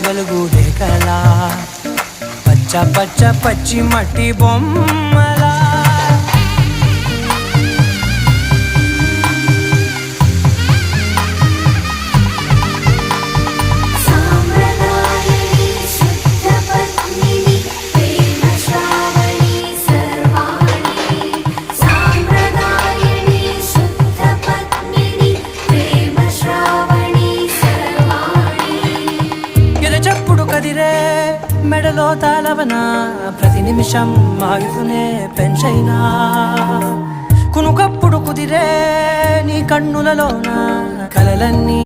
వెలుగు రేఖలా పచ్చ పచ్చ పచ్చి మట్టి బొమ్మలా చెప్పుడు కదిరే మెడలో తాళవన ప్రతి నిమిషం ఆయుధునే పెంచైనా కునుకప్పుడు కుదిరే నీ కన్నులలోన కలలన్నీ